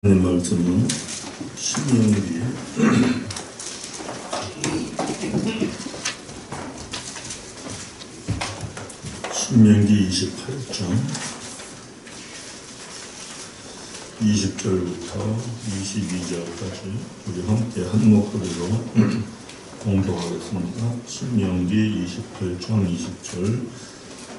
말씀은 신명기 28장 20절부터 22절까지 우리 함께 한 목소리로 공독하겠습니다. 신명기 28장 20절.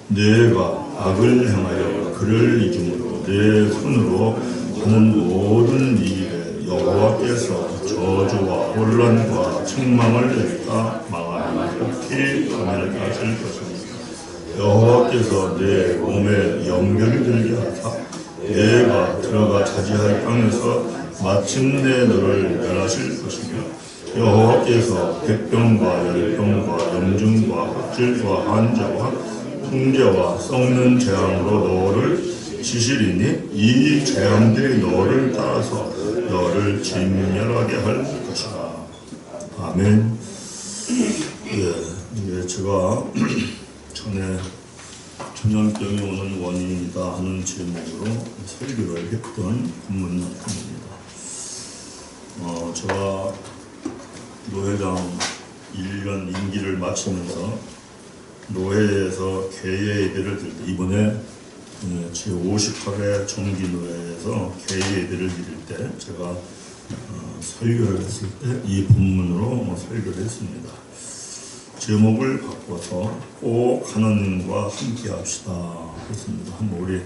내가 악을 행하여 그를 잊음으로 내 손으로 하는 모든 일에 여호와께서 저주와 혼란과 책망을 내리사 망하는 극히 가면을 하실 것입니다. 여호와께서 내 몸에 염려를 들게 하사 내가 들어가 차지할 땅에서 마침내 너를 멸하실 것이며 여호와께서 백병과 열병과 염증과 흑질과 한자와 풍제와 썩는 재앙으로 너를 치시리니 이 재앙들이 너를 따라서 너를 진멸하게 할 것이다. 아멘. 제가 전에 전염병이 오는 원인이다 하는 제목으로 설교를 했던 본문 말씀입니다. 제가 노회장 1년 임기를 마치면서 노회에서 개회 예배를 드릴 때, 이번에 제58회 정기노회에서 개회 예배를 드릴 때 제가 설교를 했을 때 이 본문으로 설교를 했습니다. 제목을 바꿔서 꼭 하나님과 함께 합시다 했습니다. 한번 우리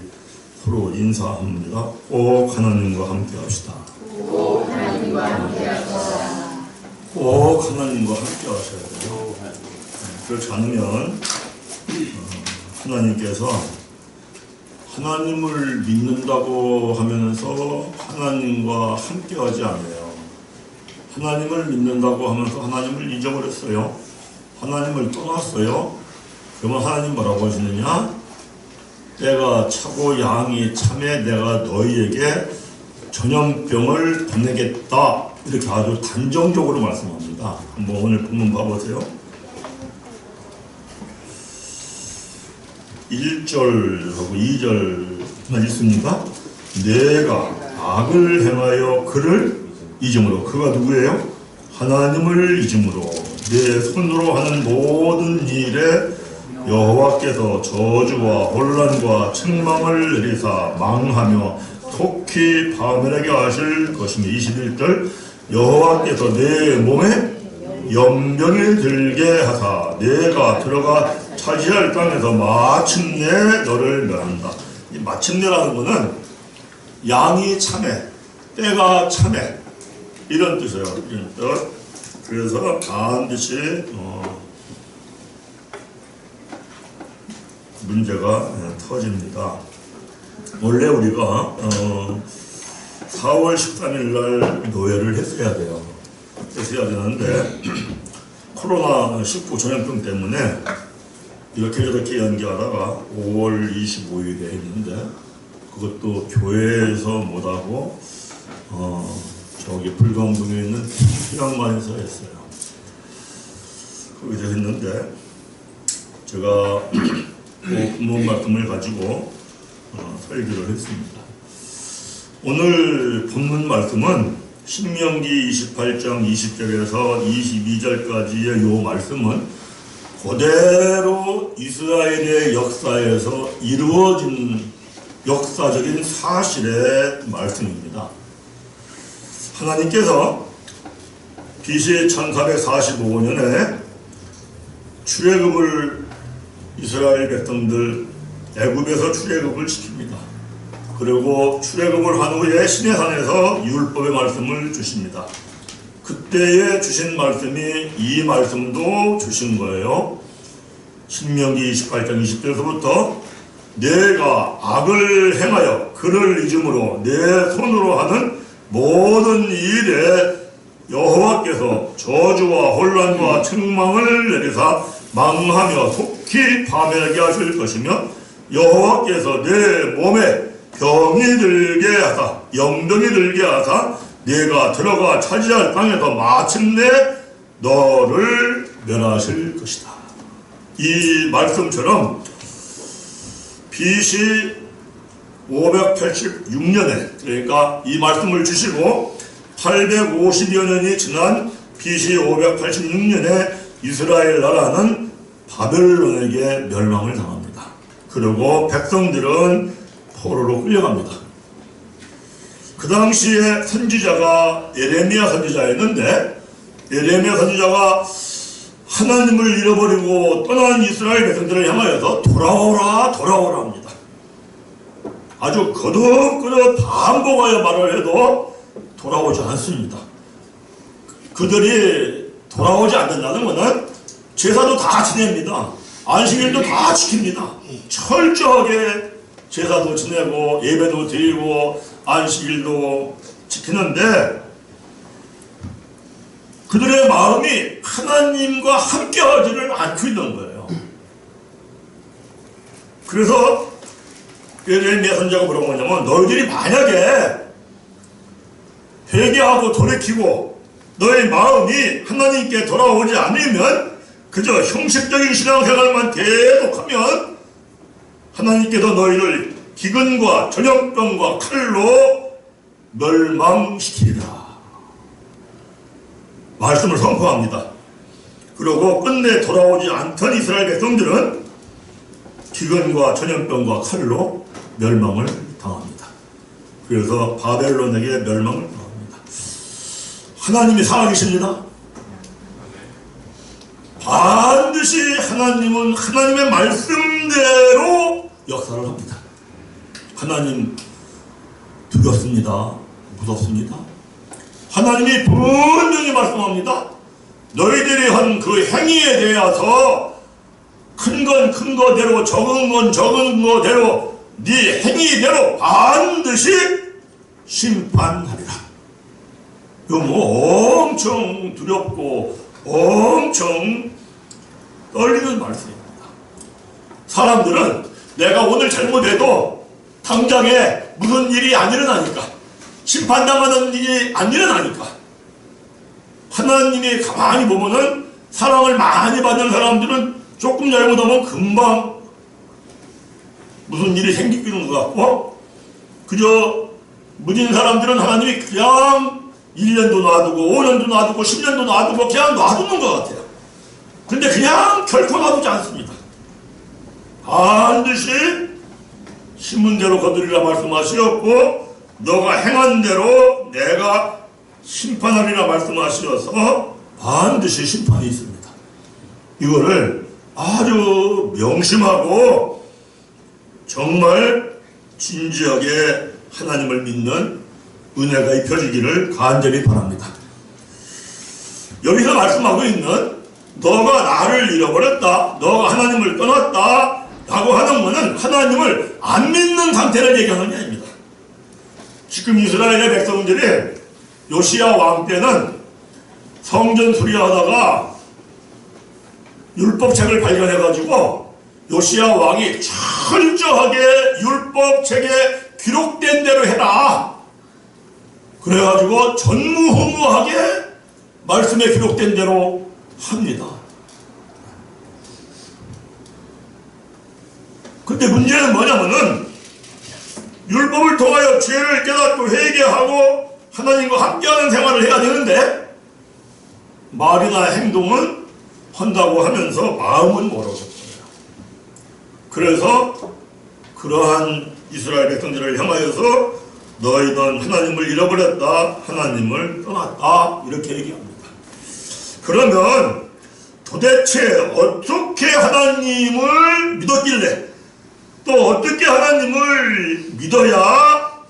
서로 인사합니다. 꼭 하나님과 함께 합시다. 꼭 하나님과 함께 합시다. 꼭 하나님과 함께 하셔야 돼요. 그렇지 않으면 하나님께서 하나님을 믿는다고 하면서 하나님과 함께 하지 않아요. 하나님을 믿는다고 하면서 하나님을 잊어버렸어요. 하나님을 떠났어요. 그러면 하나님 뭐라고 하시느냐? 때가 차고 양이 참에 내가 너희에게 전염병을 보내겠다. 이렇게 아주 단정적으로 말씀합니다. 한번 오늘 본문 봐보세요. 1절하고 2절만 있습니다. 내가 악을 행하여 그를 잊음으로. 그가 누구예요? 하나님을 잊음으로 내 손으로 하는 모든 일에 여호와께서 저주와 혼란과 책망을 내리사 망하며 속히 파멸하게 하실 것이며 21절. 여호와께서 내 몸에 염병이 들게 하사 내가 들어가 차지할 땅에서 마침내 너를 멸한다. 이 마침내라는 것은 양이 참해, 때가 참해 이런 뜻이에요. 이런 뜻. 그래서 반드시 문제가 터집니다. 원래 우리가 4월 13일 날 노회를 했어야 돼요. 했어야 되는데 코로나19 전염병 때문에 이렇게 연기하다가 5월 25일에 했는데 그것도 교회에서 못하고 저기 불광동에 있는 희망관에서 했어요. 거기서 했는데 제가 본문 말씀을 가지고 설교를 했습니다. 오늘 본문 말씀은 신명기 28장 20절에서 22절까지의 요 말씀은 그대로 이스라엘의 역사에서 이루어진 역사적인 사실의 말씀입니다. 하나님께서 BC 1445년에 출애굽을 이스라엘 백성들 애굽에서 출애굽을 시킵니다. 그리고 출애굽을 한 후에 시내산에서 율법의 말씀을 주십니다. 그때에 주신 말씀이 이 말씀도 주신 거예요. 신명기 28장 20절에서부터 내가 악을 행하여 그를 잊음으로 내 손으로 하는 모든 일에 여호와께서 저주와 혼란과 책망을 내리사 망하며 속히 파멸하게 하실 것이며 여호와께서 내 몸에 병이 들게 하사 염병이 들게 하사 내가 들어가 차지할 땅에서 마침내 너를 멸하실 것이다. 이 말씀처럼 BC 586년에, 그러니까 이 말씀을 주시고 850여 년이 지난 BC 586년에 이스라엘 나라는 바벨론에게 멸망을 당합니다. 그리고 백성들은 포로로 끌려갑니다. 그 당시에 선지자가 예레미야 선지자였는데, 예레미야 선지자가 하나님을 잃어버리고 떠난 이스라엘 백성들을 향하여서 돌아오라 돌아오라 합니다. 아주 거듭거듭 반복하여 말을 해도 돌아오지 않습니다. 그들이 돌아오지 않는다는 것은 제사도 다 지냅니다. 안식일도 다 지킵니다. 철저하게 제사도 지내고 예배도 드리고 안식일도 지키는데 그들의 마음이 하나님과 함께하지를 않고 있는 거예요. 그래서 예레미야 선지자가 뭐라고 하냐면, 너희들이 만약에 회개하고 돌이키고 너의 마음이 하나님께 돌아오지 않으면 그저 형식적인 신앙생활만 계속하면 하나님께서 너희를 기근과 전염병과 칼로 멸망시키리라 말씀을 선포합니다. 그리고 끝내 돌아오지 않던 이스라엘 백성들은 기근과 전염병과 칼로 멸망을 당합니다. 그래서 바벨론에게 멸망을 당합니다. 하나님이 살아계십니다. 반드시 하나님은 하나님의 말씀대로 역사를 합니다. 하나님 두렵습니다. 무섭습니다. 하나님이 분명히 말씀합니다. 너희들이 한 그 행위에 대해서 큰 건 큰 거대로 적은 건 적은 거대로 네 행위대로 반드시 심판하리라. 이거 뭐 엄청 두렵고 엄청 떨리는 말씀입니다. 사람들은 내가 오늘 잘못해도 당장에 무슨 일이 안 일어나니까, 심판당하는 일이 안 일어나니까, 하나님이 가만히 보면은 사랑을 많이 받는 사람들은 조금 잘못하면 금방 무슨 일이 생기는 것 같고, 그저 무딘 사람들은 하나님이 그냥 1년도 놔두고 5년도 놔두고 10년도 놔두고 그냥 놔두는 것 같아요. 근데 그냥 결코 놔두지 않습니다. 반드시 심은 대로 거두리라 말씀하시었고, 너가 행한 대로 내가 심판하리라 말씀하시어서 반드시 심판이 있습니다. 이거를 아주 명심하고 정말 진지하게 하나님을 믿는 은혜가 입혀지기를 간절히 바랍니다. 여기서 말씀하고 있는 너가 나를 잃어버렸다, 너가 하나님을 떠났다 라고 하는 것은 하나님을 안 믿는 상태를 얘기하는 게 아닙니다. 지금 이스라엘의 백성들이 요시야 왕 때는 성전 수리하다가 율법책을 발견해가지고 요시야 왕이 철저하게 율법책에 기록된 대로 해라, 그래가지고 전무후무하게 말씀에 기록된 대로 합니다. 근데 문제는 뭐냐면은 율법을 통하여 죄를 깨닫고 회개하고 하나님과 함께하는 생활을 해야 되는데 말이나 행동은 한다고 하면서 마음은 멀어졌어요. 그래서 그러한 이스라엘 백성들을 향하여서 너희는 하나님을 잃어버렸다, 하나님을 떠났다 이렇게 얘기합니다. 그러면 도대체 어떻게 하나님을 믿었길래, 또 어떻게 하나님을 믿어야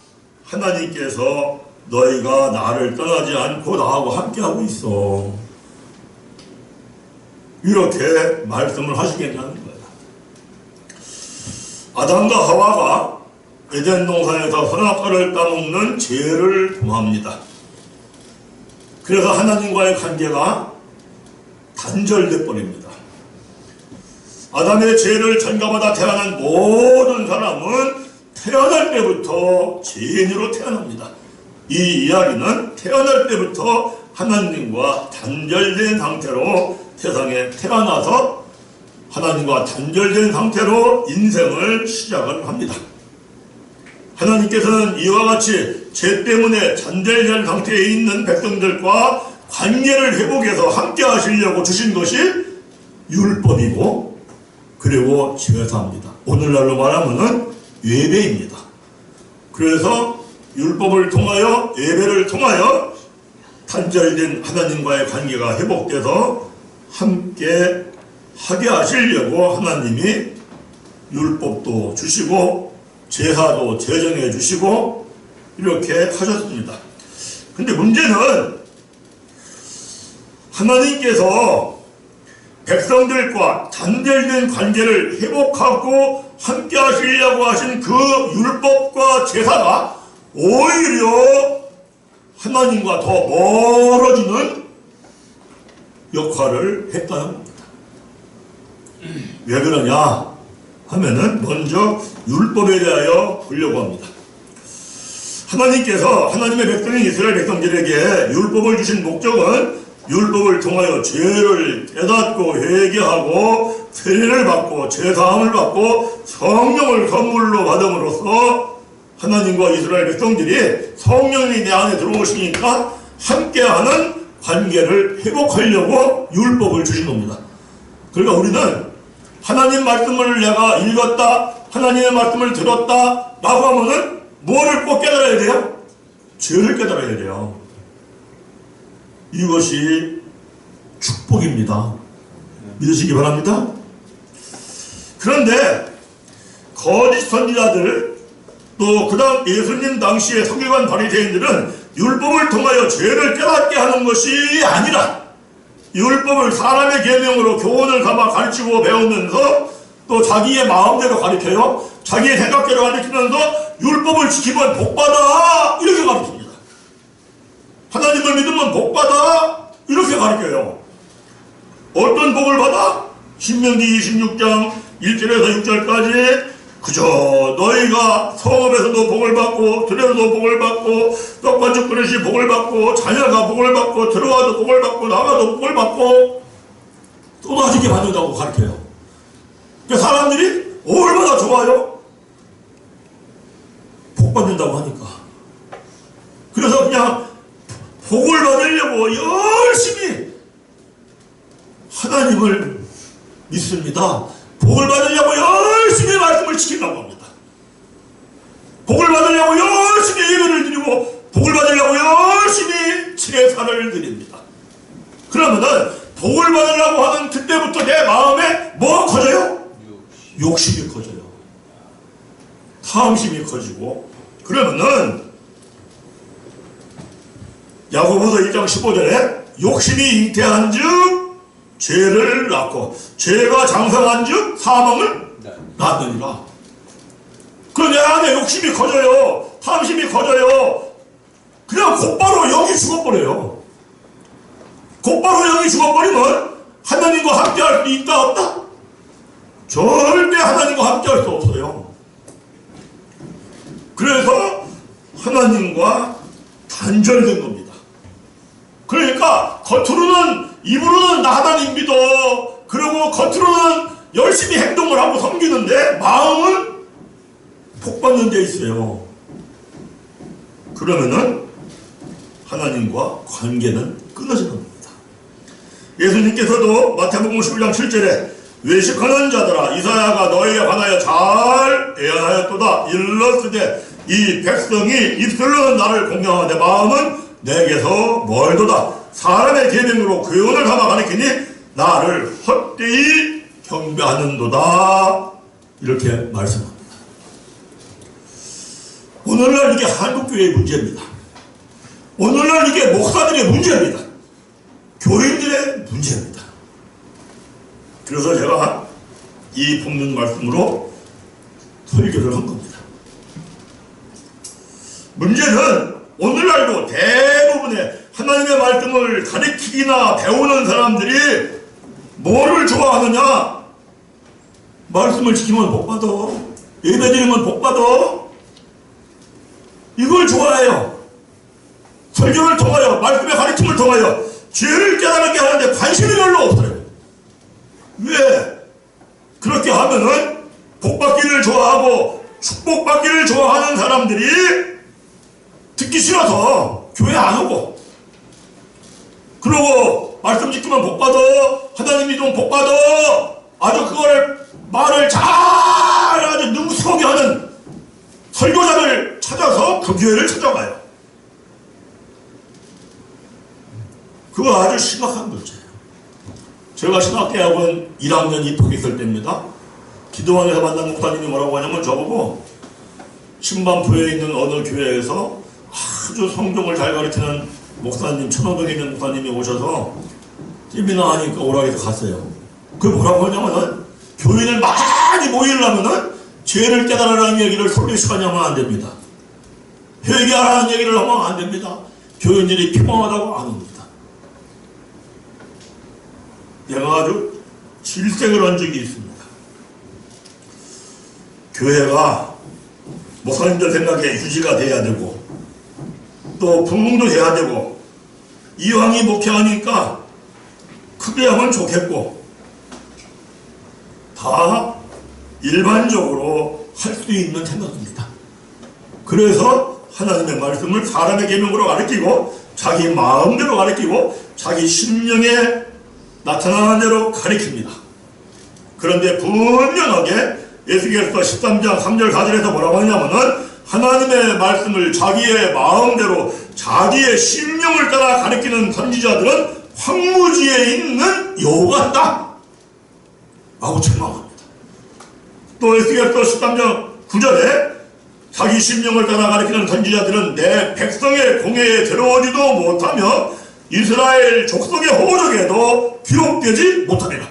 하나님께서 너희가 나를 떠나지 않고 나하고 함께하고 있어, 이렇게 말씀을 하시겠냐는 거예요. 아담과 하와가 에덴 동산에서 선악과를 따먹는 죄를 범합니다. 그래서 하나님과의 관계가 단절돼 버립니다. 아담의 죄를 전가받아 태어난 모든 사람은 태어날 때부터 죄인으로 태어납니다. 이 이야기는 태어날 때부터 하나님과 단절된 상태로 세상에 태어나서 하나님과 단절된 상태로 인생을 시작을 합니다. 하나님께서는 이와 같이 죄 때문에 잔del된 상태에 있는 백성들과 관계를 회복해서 함께 하시려고 주신 것이 율법이고, 그리고 제사입니다. 오늘날로 말하면 예배입니다. 그래서 율법을 통하여, 예배를 통하여 단절된 하나님과의 관계가 회복돼서 함께 하게 하시려고 하나님이 율법도 주시고 제사도 제정해 주시고 이렇게 하셨습니다. 근데 문제는 하나님께서 백성들과 단절된 관계를 회복하고 함께 하시려고 하신 그 율법과 제사가 오히려 하나님과 더 멀어지는 역할을 했다는 겁니다. 왜 그러냐 하면은 먼저 율법에 대하여 보려고 합니다. 하나님께서 하나님의 백성인 이스라엘 백성들에게 율법을 주신 목적은 율법을 통하여 죄를 깨닫고 회개하고 세례를 받고 제사함을 받고 성령을 선물로 받음으로써 하나님과 이스라엘 백성들이 성령이 내 안에 들어오시니까 함께하는 관계를 회복하려고 율법을 주신 겁니다. 그러니까 우리는 하나님 말씀을 내가 읽었다, 하나님의 말씀을 들었다 라고 하면은 뭐를 꼭 깨달아야 돼요? 죄를 깨달아야 돼요. 이것이 축복입니다. 믿으시기 바랍니다. 그런데 거짓 선지자들, 또 그 다음 예수님 당시의 서기관 바리새인들은 율법을 통하여 죄를 깨닫게 하는 것이 아니라 율법을 사람의 계명으로 교훈을 삼아 가르치고 배우면서 또 자기의 마음대로 가르쳐요. 자기의 생각대로 가르치면서 율법을 지키면 복받아 이렇게 가르칩니다. 하나님을 믿으면 복받아 이렇게 가르쳐요. 어떤 복을 받아? 신명기 26장 1절에서 6절까지 그저 너희가 성읍에서도 복을 받고 들에서도 복을 받고 떡반죽 그릇이 복을 받고 자녀가 복을 받고 들어와도 복을 받고 나가도 복을 받고 쏟아지게 받는다고 가르쳐요. 그러니까 사람들이 얼마나 좋아요? 복 받는다고 하니까. 그래서 그냥 복을 받으려고 열심히 하나님을 믿습니다. 복을 받으려고 열심히 말씀을 지키려고 합니다. 복을 받으려고 열심히 예배를 드리고 복을 받으려고 열심히 제사를 드립니다. 그러면은 복을 받으려고 하는 그때부터 내 마음에 뭐가 커져요? 욕심이 커져요. 탐심이 커지고, 그러면은 야고보서 1장 15절에 욕심이 잉태한 즉 죄를 낳고 죄가 장성한 즉 사망을 낳느니라. 그럼 내 안에 욕심이 커져요. 탐심이 커져요. 그냥 곧바로 영이 죽어버려요. 곧바로 영이 죽어버리면 하나님과 함께할 수 있다 없다? 절대 하나님과 함께할 수 없어요. 그래서 하나님과 단절된 겁니다. 그러니까 겉으로는, 입으로는 나 하나님 믿어, 그리고 겉으로는 열심히 행동을 하고 섬기는데 마음은 복받는 데 있어요. 그러면은 하나님과 관계는 끊어지는 겁니다. 예수님께서도 마태복음 11장 7절에 외식하는 자들아 이사야가 너희에 관하여 잘 예언하였도다. 일렀으되 이 백성이 입술로는 나를 공경하되 마음은 내게서 멀도다. 사람의 계명으로 교훈을 삼아 가리키니 나를 헛되이 경배하는도다. 이렇게 말씀합니다. 오늘날 이게 한국교회의 문제입니다. 오늘날 이게 목사들의 문제입니다. 교인들의 문제입니다. 그래서 제가 이 본문 말씀으로 설교를 한 겁니다. 문제는 오늘날도 대부분의 하나님의 말씀을 가르치기나 배우는 사람들이 뭐를 좋아하느냐? 말씀을 지키면 복받아, 예배드리면 복받아, 이걸 좋아해요. 설교를 통하여, 말씀의 가르침을 통하여 죄를 깨닫게 하는데 관심이 별로 없어요. 왜? 그렇게 하면은 복받기를 좋아하고 축복받기를 좋아하는 사람들이 듣기 싫어서 교회 안 오고, 그러고 말씀 지키면 복받아, 하나님 믿으면 복받아, 아주 그거를 말을 잘 아주 능숙하게 하는 설교자를 찾아서 그 교회를 찾아가요. 그거 아주 심각한 문제예요. 제가 신학대학원 1학년 입학했을 때입니다. 기도원에서 만난 목사님이 뭐라고 하냐면 저보고 신반부에 있는 어느 교회에서 아주 성경을 잘 가르치는 목사님, 천호동에 있는 목사님이 오셔서 세미나 하니까 오라고 해서 갔어요. 그 뭐라고 하냐면은 교인을 많이 모이려면은 죄를 깨달으라는 얘기를 설교 시간에 하면 안 됩니다. 회개하라는 얘기를 하면 안 됩니다. 교인들이 피곤하다고 안 옵니다. 내가 아주 질색을 한 적이 있습니다. 교회가 목사님들 생각에 유지가 돼야 되고 또 분봉도 돼야 되고 이왕이 목회하니까 크게 하면 좋겠고 다 일반적으로 할 수 있는 생각입니다. 그래서 하나님의 말씀을 사람의 계명으로 가르치고 자기 마음대로 가르치고 자기 심령에 나타나는 대로 가르칩니다. 그런데 분명하게 에스겔서 13장 3절 4절에서 뭐라고 하냐면은 하나님의 말씀을 자기의 마음대로 자기의 심령을 따라 가르치는 선지자들은 황무지에 있는 여우 같다 라고 책망합니다. 또 에스겔서 13장 9절에 자기 심령을 따라 가르치는 선지자들은 내 백성의 공회에 들어오지도 못하며 이스라엘 족속의 호적에도 기록되지 못하리라.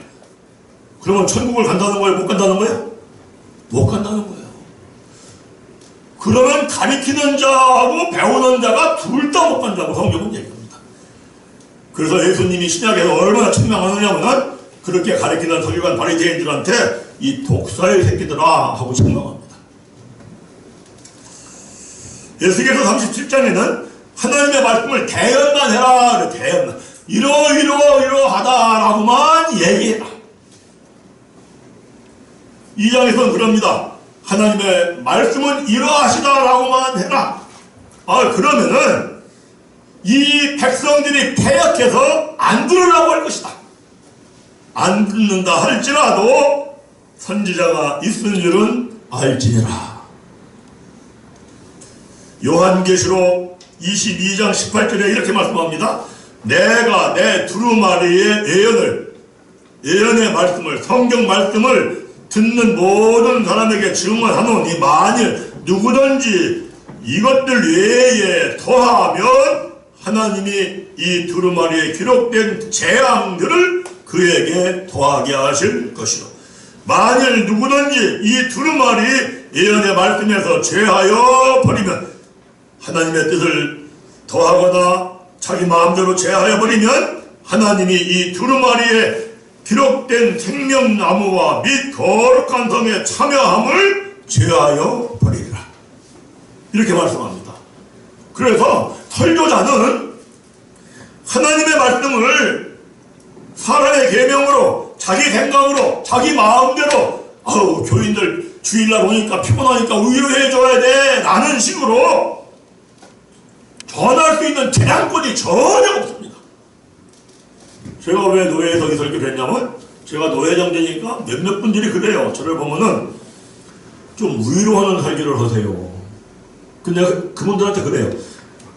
그러면 천국을 간다는 거예요? 못 간다는 거예요? 못 간다는 거예요. 그러면 가르치는 자하고 배우는 자가 둘 다 못 간다고 성경은 얘기합니다. 그래서 예수님이 신약에서 얼마나 책망하느냐면 그렇게 가르치는 서기관 바리새인들한테 이 독사의 새끼들아 하고 책망합니다. 에스겔서 37장에는 하나님의 말씀을 대언만 해라. 대언만. 이러하다라고만 얘기해라. 2장에서는 그럽니다. 하나님의 말씀은 이러하시다라고만 해라. 그러면은 이 백성들이 패역해서 안 들으려고 할 것이다. 안 듣는다 할지라도 선지자가 있은 줄은 알지니라. 요한계시록 22장 18절에 이렇게 말씀합니다. 내가 내 두루마리의 예언의 말씀을, 성경 말씀을 듣는 모든 사람에게 증언하노니 만일 누구든지 이것들 외에 더하면 하나님이 이 두루마리에 기록된 재앙들을 그에게 더하게 하실 것이요. 만일 누구든지 이 두루마리 예언의 말씀에서 제하여 버리면, 하나님의 뜻을 더하거나 자기 마음대로 제하여 버리면 하나님이 이 두루마리에 기록된 생명나무와 및 거룩한 성에 참여함을 제하여 버리리라. 이렇게 말씀합니다. 그래서 설교자는 하나님의 말씀을 사람의 계명으로, 자기 생각으로, 자기 마음대로 교인들 주일날 오니까 피곤하니까 위로해줘야 돼 라는 식으로 전할 수 있는 재량권이 전혀 없습니다. 제가 왜 노예에서 이 설교를 했냐면 제가 노예장 되니까 몇몇 분들이 그래요. 저를 보면은 좀 위로하는 설교를 하세요. 근데 그분들한테 그래요.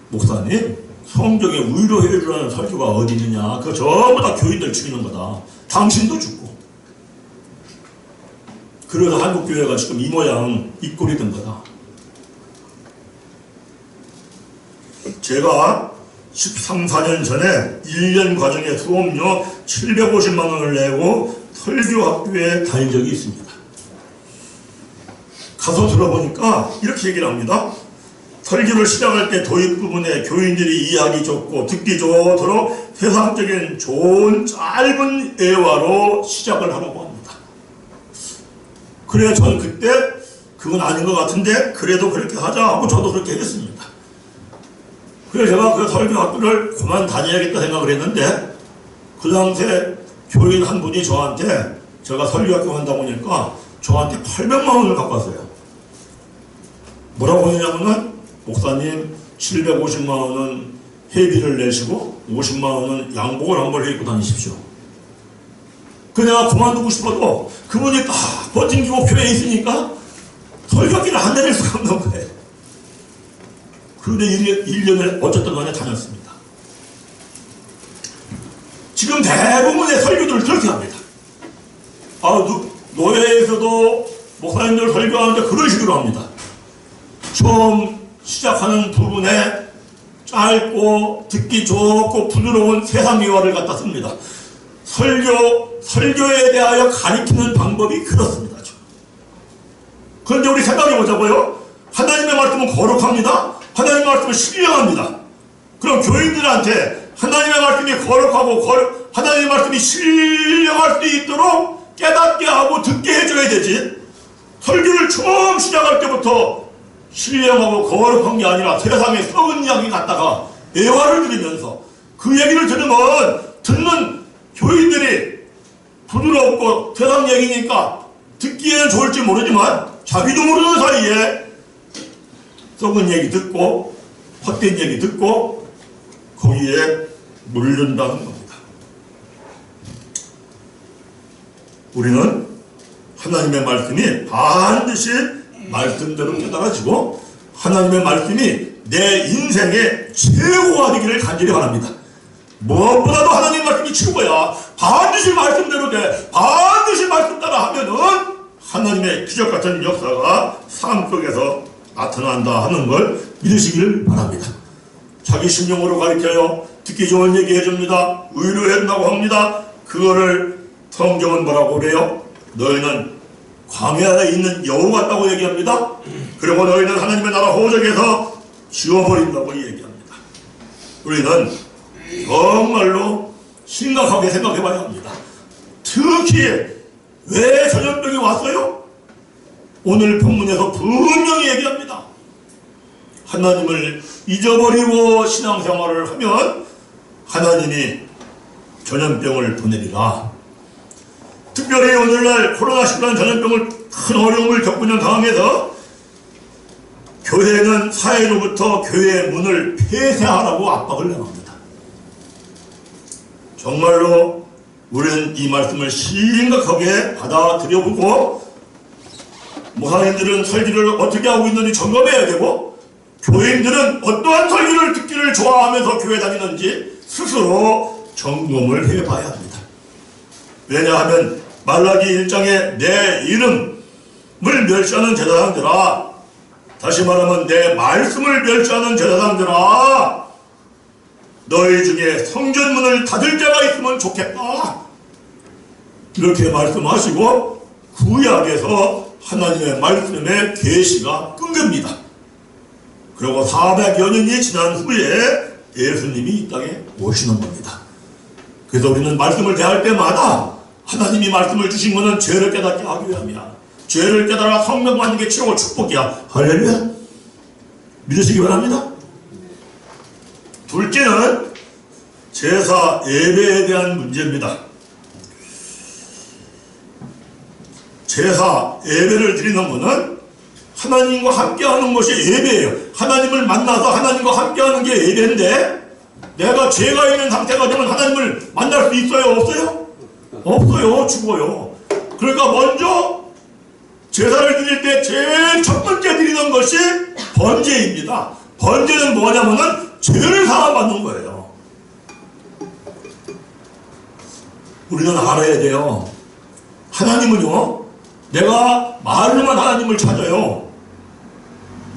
목사님, 성경에 위로해주라는 설교가 어디 있느냐. 그거 전부 다 교인들 죽이는 거다. 당신도 죽고. 그래서 한국교회가 지금 이 모양, 이 꼴이 된 거다. 제가 13, 14년 전에 1년 과정에 수업료 750만 원을 내고 설교학교에 다닌 적이 있습니다. 가서 들어보니까 이렇게 얘기를 합니다. 설교를 시작할 때 도입 부분에 교인들이 이해하기 좋고 듣기 좋도록 세상적인 좋은 짧은 예화로 시작을 하라고 합니다. 그래야 저는 그때 그건 아닌 것 같은데 그래도 그렇게 하자 하고 저도 그렇게 했습니다. 그래서 제가 그 설교학교를 그만 다녀야겠다 생각을 했는데 그 당시에 교인 한 분이 저한테, 제가 설교학교 간다고 하니까 저한테 800만 원을 갖고 왔어요. 뭐라고 하냐면은 목사님 750만 원은 회비를 내시고 50만 원은 양복을 한 벌 입고 다니십시오. 그 내가 그만두고 싶어도 그분이 딱 버팅기고 교회에 있으니까 설교기를 안 내릴 수가 없는 거예요. 그런데 1년을 어쨌든 간에 다녔습니다. 지금 대부분의 설교들을 그렇게 합니다. 노예에서도 목사님들 설교하는데 그런 식으로 합니다. 처음 시작하는 부분에 짧고 듣기 좋고 부드러운 세상 예화를 갖다 씁니다. 설교에 대하여 가리키는 방법이 그렇습니다. 그런데 우리 생각해 보자고요. 하나님의 말씀은 거룩합니다. 하나님의 말씀은 신령합니다. 그럼 교인들한테 하나님의 말씀이 거룩하고 하나님의 말씀이 신령할 수 있도록 깨닫게 하고 듣게 해줘야 되지. 설교를 처음 시작할 때부터 신령하고 거룩한 게 아니라 세상에 썩은 이야기 갖다가 애화를 들으면서 그 얘기를 들으면 듣는 교인들이 부드럽고 세상 얘기니까 듣기에는 좋을지 모르지만 자기도 모르는 사이에 썩은 얘기 듣고 헛된 얘기 듣고 거기에 물른다는 겁니다. 우리는 하나님의 말씀이 반드시 말씀대로 깨달아지고 하나님의 말씀이 내 인생의 최고가 되기를 간절히 바랍니다. 무엇보다도 하나님 말씀이 최고야. 반드시 말씀대로 돼. 반드시 말씀 따라 하면은 하나님의 기적같은 역사가 삶 속에서 나타난다 하는 걸 믿으시기를 바랍니다. 자기 심령으로 가르쳐요. 듣기 좋은 얘기 해줍니다. 의료해준다고 합니다. 그거를 성경은 뭐라고 그래요? 너희는 광야에 있는 여우 같다고 얘기합니다. 그리고 너희는 하나님의 나라 호적에서 지워버린다고 얘기합니다. 우리는 정말로 심각하게 생각해 봐야 합니다. 특히 왜 전염병이 왔어요? 오늘 본문에서 분명히 얘기합니다. 하나님을 잊어버리고 신앙생활을 하면 하나님이 전염병을 보내리라. 특별히 오늘날 코로나19라는 전염병을 큰 어려움을 겪는 상황에서 교회는 사회로부터 교회의 문을 폐쇄하라고 압박을 나갑니다. 정말로 우리는 이 말씀을 심각하게 받아들여보고 목사님들은 설교를 어떻게 하고 있는지 점검해야 되고 교인들은 어떠한 설교를 듣기를 좋아하면서 교회 다니는지 스스로 점검을 해봐야 합니다. 왜냐하면 말라기 1장에 내 이름을 멸시하는 제사장들아, 다시 말하면 내 말씀을 멸시하는 제사장들아, 너희 중에 성전문을 닫을 자가 있으면 좋겠다. 이렇게 말씀하시고 구약에서 하나님의 말씀의 계시가 끊깁니다. 그리고 400여 년이 지난 후에 예수님이 이 땅에 오시는 겁니다. 그래서 우리는 말씀을 대할 때마다 하나님이 말씀을 주신 것은 죄를 깨닫게 하기 위함이야. 죄를 깨달아 성령 받는 게 최고 축복이야. 할렐루야. 믿으시기 바랍니다. 둘째는 제사 예배에 대한 문제입니다. 제사 예배를 드리는 것은 하나님과 함께하는 것이 예배예요. 하나님을 만나서 하나님과 함께하는 게 예배인데 내가 죄가 있는 상태가 되면 하나님을 만날 수 있어요? 없어요? 없어요. 죽어요. 그러니까 먼저 제사를 드릴 때 제일 첫 번째 드리는 것이 번제입니다. 번제는 뭐냐면은 죄를 사함받는 거예요. 우리는 알아야 돼요. 하나님은요, 내가 말로만 하나님을 찾아요.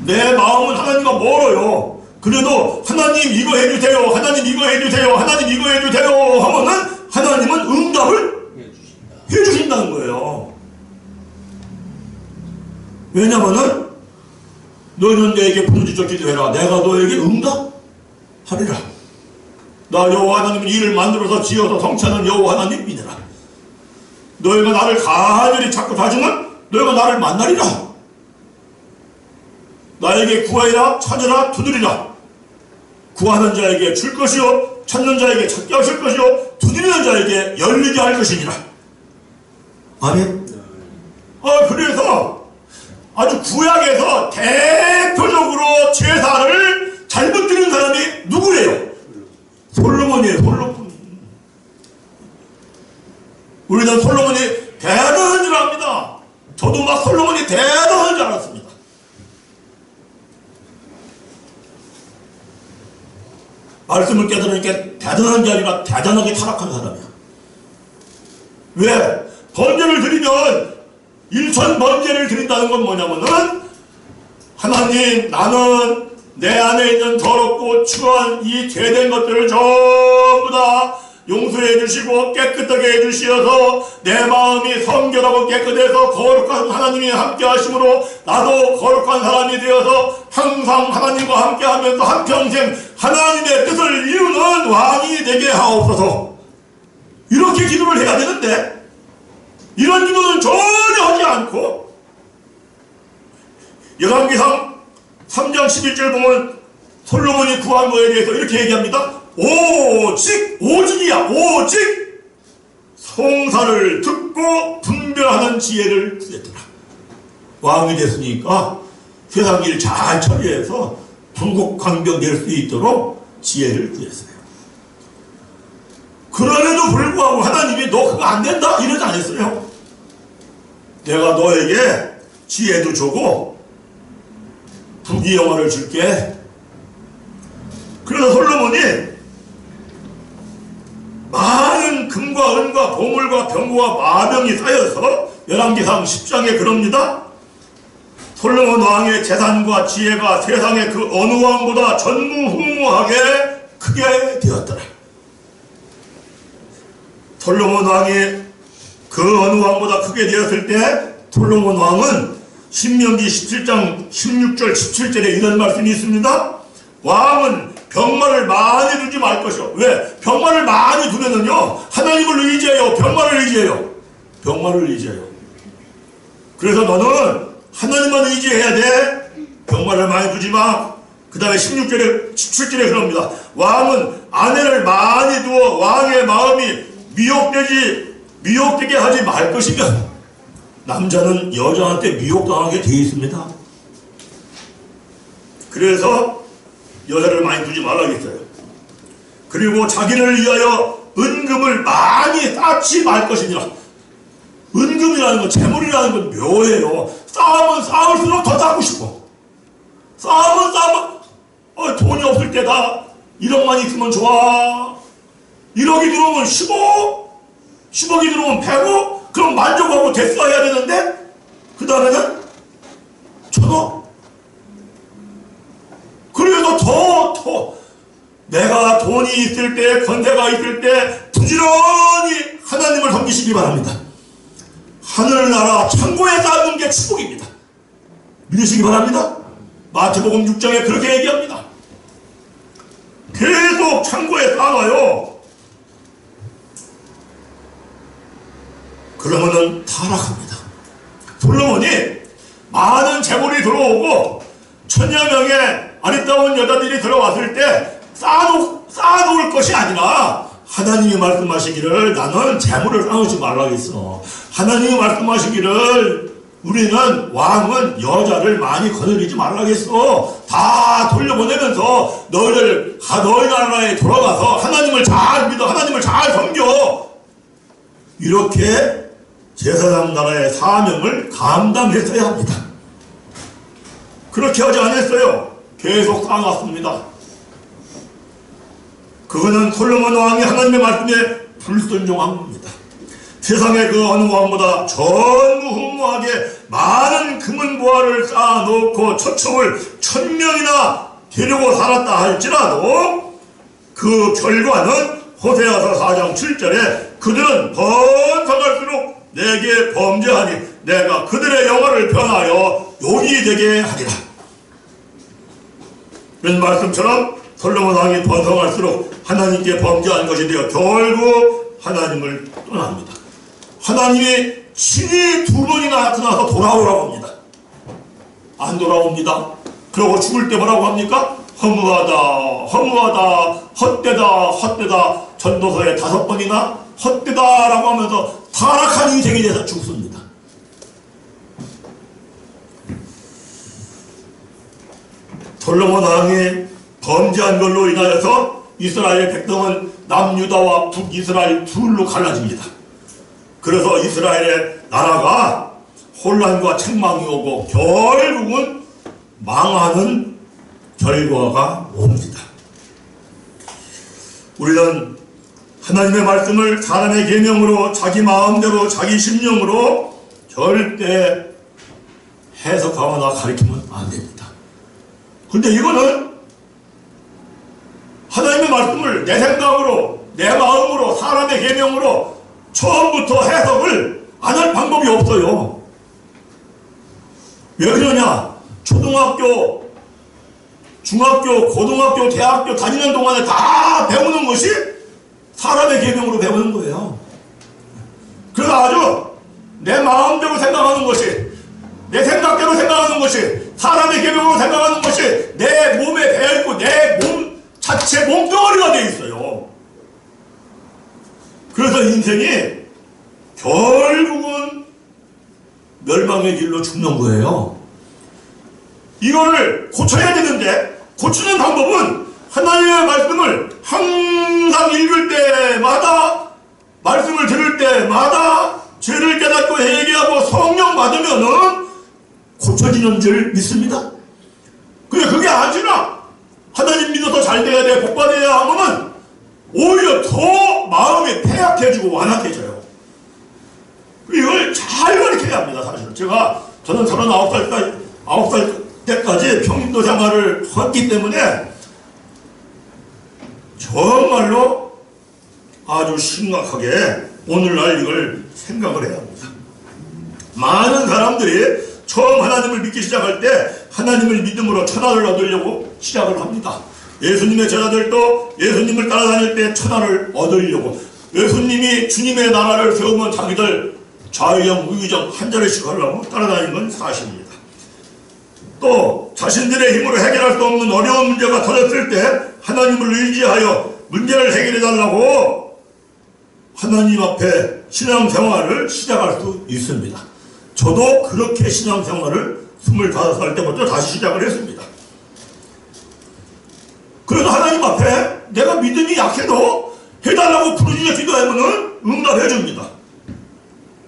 내 마음은 하나님과 멀어요. 그래도 하나님 이거 해주세요, 하나님 이거 해주세요, 하나님 이거 해주세요 하면은 하나님은 응답을 해주신다는 거예요. 왜냐면은 너희는 내게 부르짖어 기도해라. 내가 너에게 응답하리라. 나 여호와 하나님은 이를 만들어서 지어서 성취하는 여호와 하나님이니라. 너희가 나를 간절히 찾고 다지면 너희가 나를 만나리라. 나에게 구하리라, 찾으라, 두드리라. 구하는 자에게 줄 것이요, 찾는 자에게 찾게 하실 것이요, 두드리는 자에게 열리게 할 것이니라. 아멘. 그래서 아주 구약에서 대표적으로 제사를 잘못 드리는 사람이 누구예요? 솔로몬이에요. 솔로몬. 우리는 솔로몬이 대단한 줄 압니다. 저도 막 솔로몬이 대단한 줄 알았습니다. 말씀을 깨달으니까 대단한 게 아니라 대단하게 타락한 사람이야. 왜? 번제를 드리면 일천 번제를 드린다는 건 뭐냐면은 하나님, 나는 내 안에 있는 더럽고 추한 이 죄된 것들을 전부 다 용서해 주시고 깨끗하게 해 주시어서 내 마음이 성결하고 깨끗해서 거룩한 하나님이 함께 하심으로 나도 거룩한 사람이 되어서 항상 하나님과 함께 하면서 한평생 하나님의 뜻을 이루는 왕이 되게 하옵소서. 이렇게 기도를 해야 되는데 이런 기도는 전혀 하지 않고 열왕기상 3장 11절 보면 솔로몬이 구한 거에 대해서 이렇게 얘기합니다. 오직이야. 오직 송사를 듣고 분별하는 지혜를 구했더라. 왕이 됐으니까 세상 일 잘 처리해서 불국강병 낼 수 있도록 지혜를 구했어요. 그럼에도 불구하고 하나님이 너 그거 안 된다 이러지 않았어요. 내가 너에게 지혜도 주고 부귀영화를 줄게. 그래서 솔로몬이 많은 금과 은과 보물과 병거와 마병이 쌓여서 열왕기상 10장에 그럽니다. 솔로몬 왕의 재산과 지혜가 세상의 그 어느 왕보다 전무후무하게 크게 되었더라. 솔로몬 왕이 그 어느 왕보다 크게 되었을 때 솔로몬 왕은 신명기 17장 16절 17절에 이런 말씀이 있습니다. 왕은 병마를 많이 두지 말 것이요. 왜? 병마를 많이 두면은요 하나님을 의지해요, 병마를 의지해요? 병마를 의지해요. 그래서 너는 하나님만 의지해야 돼. 병마를 많이 두지 마. 그 다음에 16절에 17절에 그럽니다. 왕은 아내를 많이 두어 왕의 마음이 미혹되게 하지 말 것이면 남자는 여자한테 미혹당하게 되어 있습니다. 그래서 여자를 많이 두지 말라겠어요. 그리고 자기를 위하여 은금을 많이 쌓지 말 것이니라. 은금이라는 건, 재물이라는 건 묘해요. 쌓으면 쌓을수록 더 쌓고 싶어. 쌓으면 돈이 없을 때다 1억만 있으면 좋아. 1억이 들어오면 10억이 들어오면 100억? 그럼 만족하고 됐어야 되는데 그 다음에는 1000억? 그래서 더 내가 돈이 있을 때, 권세가 있을 때 부지런히 하나님을 섬기시기 바랍니다. 하늘나라 창고에 쌓는 게 축복입니다. 믿으시기 바랍니다. 마태복음 6장에 그렇게 얘기합니다. 계속 창고에 쌓아요. 그러면은 타락합니다. 솔로몬이 많은 재물이 들어오고 1000여 명의 아리따운 여자들이 들어왔을 때 쌓아놓을 것이 아니라 하나님이 말씀하시기를 나는 재물을 쌓으지 말라고 했어. 하나님이 말씀하시기를 우리는 왕은 여자를 많이 거느리지 말라고 했어. 다 돌려보내면서 너희 나라에 돌아가서 하나님을 잘 믿어, 하나님을 잘 섬겨. 이렇게 제사장 나라의 사명을 감당했어야 합니다. 그렇게 하지 않았어요. 계속 쌓아왔습니다. 그거는 솔로몬 왕이 하나님의 말씀에 불순종한 겁니다. 세상의 그 어느 왕보다 전무후무하게 많은 금은보화를 쌓아놓고 처첩을 1000명이나 데리고 살았다 할지라도 그 결과는 호세아서 4장 7절에 그들은 번성할수록 내게 범죄하니 내가 그들의 영화를 변하여 욕이 되게 하리라. 이런 말씀처럼 솔로몬 왕이 번성할수록 하나님께 범죄한 것이 되어 결국 하나님을 떠납니다. 하나님이 친히 2번이나 나타나서 돌아오라고 합니다. 안 돌아옵니다. 그러고 죽을 때 뭐라고 합니까? 허무하다, 헛되다. 전도서에 5번이나 헛되다라고 하면서 타락한 인생이 돼서 죽습니다. 솔로몬 왕이 범죄한 걸로 인하여서 이스라엘 백성은 남유다와 북이스라엘 둘로 갈라집니다. 그래서 이스라엘의 나라가 혼란과 책망이 오고 결국은 망하는 결과가 옵니다. 우리는 하나님의 말씀을 사람의 계명으로 자기 마음대로 자기 심령으로 절대 해석하거나 가르치면 안 됩니다. 근데 이거는 하나님의 말씀을 내 생각으로 내 마음으로 사람의 계명으로 처음부터 해석을 안 할 방법이 없어요. 왜 그러냐? 초등학교, 중학교, 고등학교, 대학교 다니는 동안에 다 배우는 것이 사람의 계명으로 배우는 거예요. 그래서 아주 내 마음대로 생각하는 것이, 내 생각대로 생각하는 것이, 사람의 계명으로 생각하는 것이 내 몸에 배어있고 내 몸 자체 몸덩어리가 되어 있어요. 그래서 인생이 결국은 멸망의 길로 죽는 거예요. 이거를 고쳐야 되는데 고치는 방법은 하나님의 말씀을 항상 읽을 때마다, 말씀을 들을 때마다 죄를 깨닫고 회개하고 성령 받으면은 고쳐지는 줄 믿습니다. 근데 그게 아니라 하나님 믿어서 잘 돼야 돼, 복 받아야 하면은 오히려 더 마음이 폐약해지고 완악해져요. 이걸 잘 가르쳐야 합니다. 사실은 저는 39살 때까지 평인도 생활을 했기 때문에 정말로 아주 심각하게 오늘날 이걸 생각을 해야 합니다. 많은 사람들이 처음 하나님을 믿기 시작할 때 하나님을 믿음으로 천하를 얻으려고 시작을 합니다. 예수님의 제자들도 예수님을 따라다닐 때 천하를 얻으려고, 예수님이 주님의 나라를 세우면 자기들 좌의정 우의정 한 자리씩 하려고 따라다니는 건 사실입니다. 또 자신들의 힘으로 해결할 수 없는 어려운 문제가 터졌을 때 하나님을 의지하여 문제를 해결해 달라고 하나님 앞에 신앙생활을 시작할 수 있습니다. 저도 그렇게 신앙생활을 25살 때부터 다시 시작을 했습니다. 그래서 하나님 앞에 내가 믿음이 약해도 해달라고 부르짖어 기도하면 응답해 줍니다.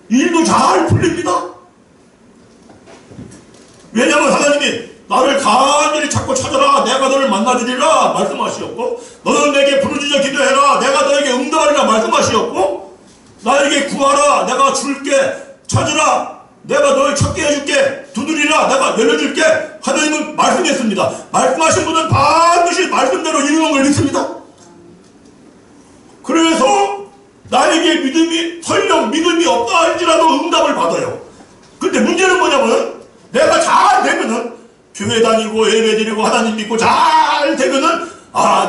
일도 잘 풀립니다. 왜냐하면 하나님이 나를 간절히 찾고 찾아라, 내가 너를 만나주리라 말씀하시었고, 너는 내게 부르짖어 기도해라, 내가 너에게 응답하리라 말씀하시었고, 나에게 구하라, 내가 줄게, 찾으라, 내가 너를 찾게 해줄게, 두드리라, 내가 열려줄게, 하나님은 말씀했습니다. 말씀하신 분은 반드시 말씀대로 이루는 걸 믿습니다. 그래서 나에게 믿음이 설령 믿음이 없다 할지라도 응답을 받아요. 근데 문제는 뭐냐면 내가 잘 되면은 교회 다니고 예배 드리고 하나님 믿고 잘 되면은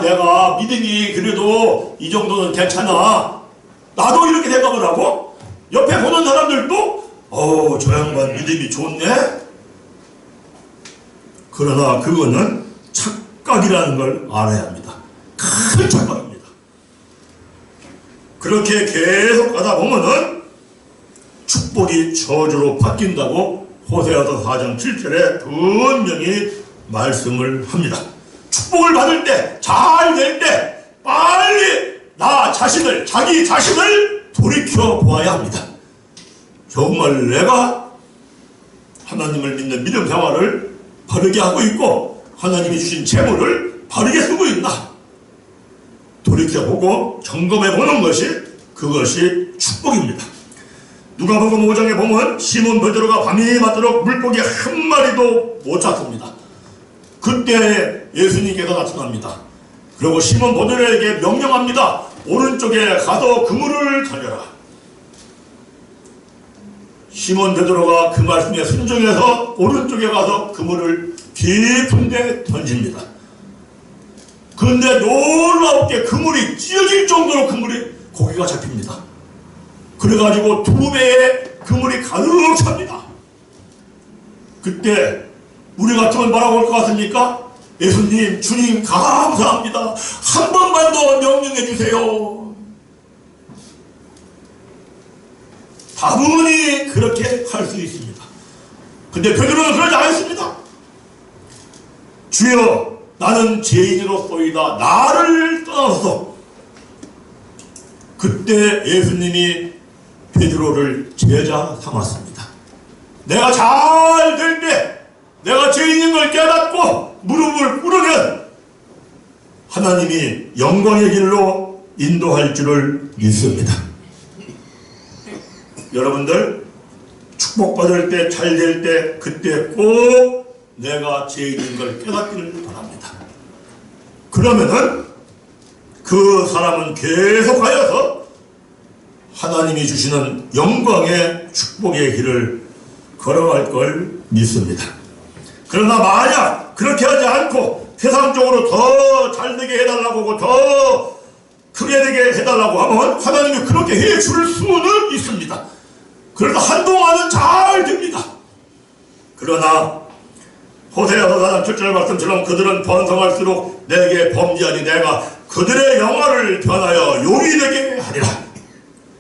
내가 믿음이 그래도 이 정도는 괜찮아, 나도 이렇게 생각을 하고 옆에 보는 사람들도 저 양반 믿음이 좋네. 그러나 그거는 착각이라는 걸 알아야 합니다. 큰 착각입니다. 그렇게 계속 가다 보면은 축복이 저주로 바뀐다고 호세아서 4장 7절에 분명히 말씀을 합니다. 축복을 받을 때, 잘 될 때 빨리 자기 자신을 돌이켜 보아야 합니다. 정말 내가 하나님을 믿는 믿음 생활을 바르게 하고 있고 하나님이 주신 재물을 바르게 쓰고 있나 돌이켜보고 점검해보는 것이, 그것이 축복입니다. 누가복음 5장에 보면 시몬 베드로가 밤이 맞도록 물고기 한 마리도 못 잡습니다. 그때 예수님께서 나타납니다. 그리고 시몬 베드로에게 명령합니다. 오른쪽에 가서 그물을 던져라. 시몬 베드로가 그 말씀에 순종해서 오른쪽에 가서 그물을 깊은 데 던집니다. 그런데 놀랍게 그물이 찢어질 정도로 고기가 잡힙니다. 그래가지고 2배의 그물이 가득 찹니다. 그때 우리 같으면 뭐라고 할 것 같습니까? 예수님, 주님 감사합니다. 한 번만 더 명령해 주세요. 다분히 그렇게 할 수 있습니다. 근데 베드로는 그러지 않았습니다. 주여 나는 죄인으로소이다. 나를 떠나소서. 그때 예수님이 베드로를 제자 삼았습니다. 내가 잘 될 때, 내가 죄인인 걸 깨닫고 무릎을 꿇으면 하나님이 영광의 길로 인도할 줄을 믿습니다. 여러분들 축복받을 때, 잘 될 때, 그때 꼭 내가 죄인인 걸 깨닫기를 바랍니다. 그러면은 그 사람은 계속하여서 하나님이 주시는 영광의 축복의 길을 걸어갈 걸 믿습니다. 그러나 만약 그렇게 하지 않고 세상적으로 더 잘되게 해달라고 하고 더 크게 되게 해달라고 하면 하나님이 그렇게 해줄 수는 있습니다. 그래서 한동안은 잘 됩니다. 그러나 호세아서 4장 7절 말씀처럼 그들은 번성할수록 내게 범죄하니 내가 그들의 영화를 변하여 욕이 되게 하리라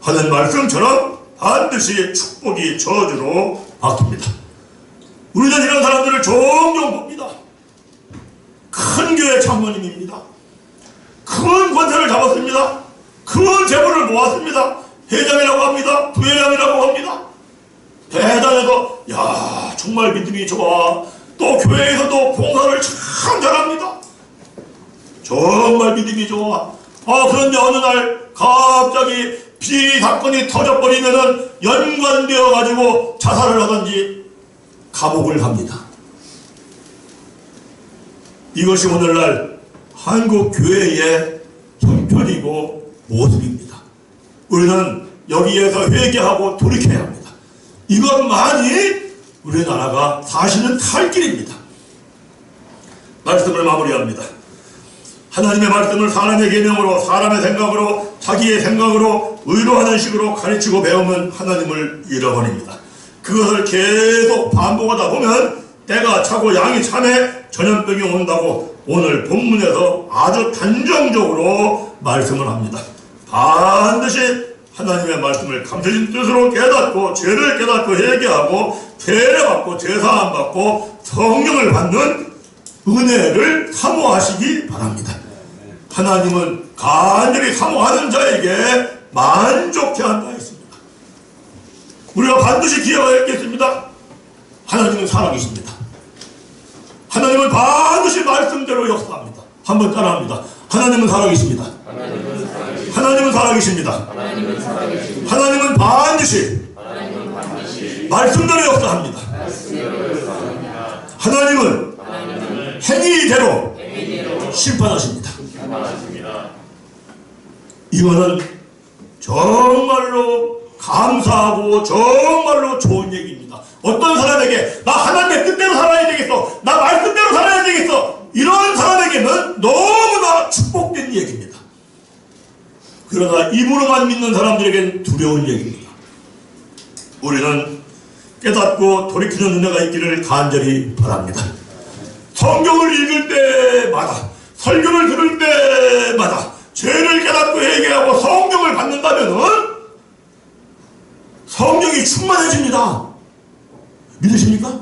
하는 말씀처럼 반드시 축복이 저주로 바뀝니다. 우리는 이런 사람들을 종종 봅니다. 큰 교회 장로님입니다. 큰 권세를 잡았습니다. 큰 재물을 모았습니다. 회장이라고 합니다. 부회장이라고 합니다. 대단해서 야 정말 믿음이 좋아. 또 교회에서도 봉사를 참 잘합니다. 정말 믿음이 좋아. 그런데 어느 날 갑자기 비사건이 터져버리면은 연관되어 가지고 자살을 하든지 감옥을 갑니다. 이것이 오늘날 한국 교회의 형편이고 모습입니다. 우리는 여기에서 회개하고 돌이켜야 합니다. 이것만이 우리나라가 사실은 살 길입니다. 말씀을 마무리합니다. 하나님의 말씀을 사람의 계명으로, 사람의 생각으로, 자기의 생각으로 의도하는 식으로 가르치고 배우면 하나님을 잃어버립니다. 그것을 계속 반복하다 보면 때가 차고 양이 차매 전염병이 온다고 오늘 본문에서 아주 단정적으로 말씀을 합니다. 반드시 하나님의 말씀을 감춰진 뜻으로 깨닫고 죄를 깨닫고 회개하고 죄를 제사함 받고 성령을 받는 은혜를 사모하시기 바랍니다. 하나님은 간절히 사모하는 자에게 만족해 한다 했습니다. 우리가 반드시 기억해야 했겠습니다. 하나님은 살아계십니다. 하나님은 반드시 말씀대로 역사합니다. 한번 따라합니다. 하나님은 살아계십니다. 하나님은 살아계십니다. 하나님은 반드시 말씀대로 역사합니다. 하나님은 행위대로 심판하십니다. 이거는 정말로 감사하고 정말로 좋은 얘기입니다. 어떤 사람에게 나 하나님의 뜻대로 살아야 되겠어, 나 말씀대로 살아야 되겠어, 이런 사람에게는 너무나 축복된 얘기입니다. 그러나 입으로만 믿는 사람들에겐 두려운 얘기입니다. 우리는 깨닫고 돌이키는 은혜가 있기를 간절히 바랍니다. 성경을 읽을 때마다, 설교를 들을 때마다 죄를 깨닫고 회개하고 성경을 받는다면 성령이 충만해집니다. 믿으십니까?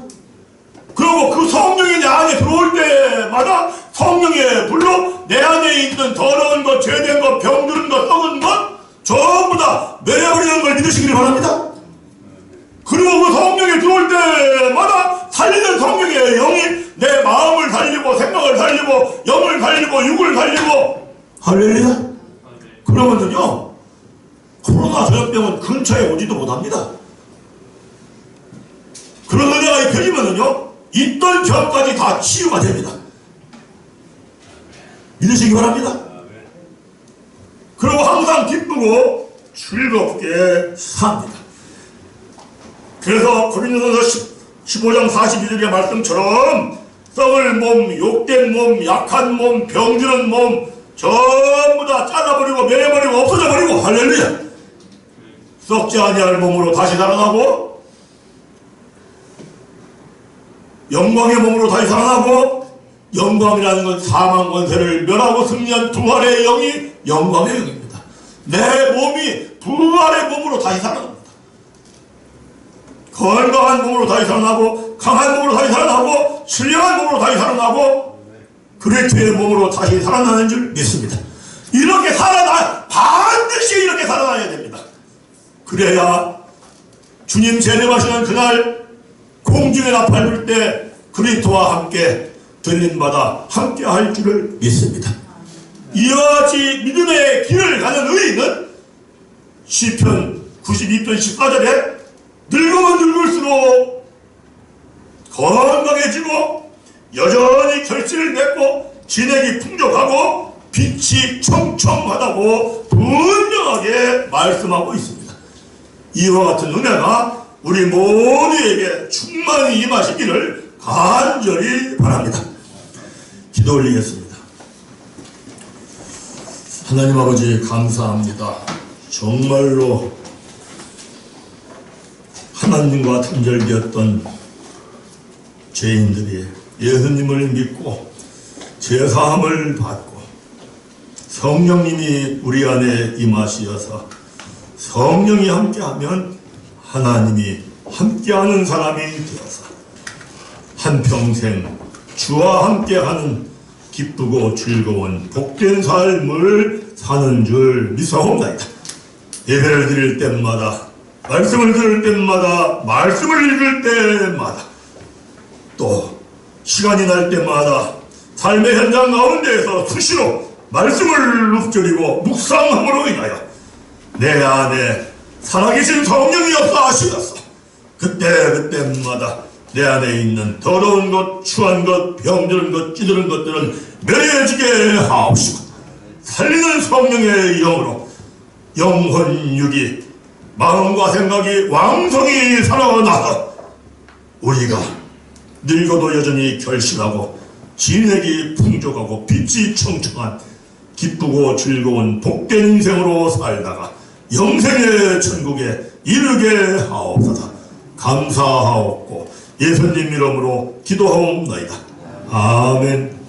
그리고 그 성령이 내 안에 들어올 때마다 성령의 불로 내 안에 있는 더러운 것, 죄된 것, 병든 것, 썩은 것 전부 다 내려버리는 걸 믿으시기를 바랍니다. 그리고 그 성령이 들어올 때마다 살리는 성령의 영이 내 마음을 살리고 생각을 살리고 영을 살리고 육을 살리고 할렐루야. 그러면은요 코로나 전염병은 근처에 오지도 못합니다. 그런 은혜가 입혀지면은요 있던 병까지 다 치유가 됩니다. 믿으시기 바랍니다. 그리고 항상 기쁘고 즐겁게 삽니다. 그래서 고린도전서 15장 42절의 말씀처럼 썩을 몸, 욕된 몸, 약한 몸, 병드는 몸 전부 다 잘라버리고 매버리고 없어져버리고 할렐루야. 썩지 아니할 몸으로 다시 살아나고 영광의 몸으로 다시 살아나고, 영광이라는 건 사망 권세를 멸하고 승리한 부활의 영이 영광의 영입니다. 내 몸이 부활의 몸으로 다시 살아납니다. 건강한 몸으로 다시 살아나고, 강한 몸으로 다시 살아나고, 신령한 몸으로 다시 살아나고, 그리스도의 몸으로 다시 살아나는 줄 믿습니다. 이렇게 반드시 이렇게 살아나야 됩니다. 그래야 주님 재림하시는 그날 공중에 나팔 불 때 그리스도와 함께 들림받아 함께 할 줄을 믿습니다. 이와 같이 믿음의 길을 가는 의인은 시편 92편 14절에 늙으면 늙을수록 건강해지고 여전히 결실을 맺고 진액이 풍족하고 빛이 청청하다고 분명하게 말씀하고 있습니다. 이와 같은 은혜가 우리 모두에게 충만히 임하시기를 간절히 바랍니다. 기도 올리겠습니다. 하나님 아버지 감사합니다. 정말로 하나님과 단절되었던 죄인들이 예수님을 믿고 죄사함을 받고 성령님이 우리 안에 임하시어서 성령이 함께하면 하나님이 함께하는 사람이 되어서 한평생 주와 함께하는 기쁘고 즐거운 복된 삶을 사는 줄 믿사옵나이다. 예배를 드릴 때마다 말씀을 들을 때마다 말씀을 읽을 때마다 또 시간이 날 때마다 삶의 현장 가운데에서 수시로 말씀을 읊조리고 묵상함으로 인하여 내 안에 살아계신 성령이 역사하시어서 그때마다 내 안에 있는 더러운 것, 추한 것, 병드는 것, 찌드는 것들은 멸해지게 하옵시고 살리는 성령의 영으로 영혼육이 마음과 생각이 왕성히 살아나서 우리가 늙어도 여전히 결실하고 진액이 풍족하고 빛이 청청한 기쁘고 즐거운 복된 인생으로 살다가 영생의 천국에 이르게 하옵소서. 감사하옵고 예수님 이름으로 기도하옵나이다. 아멘.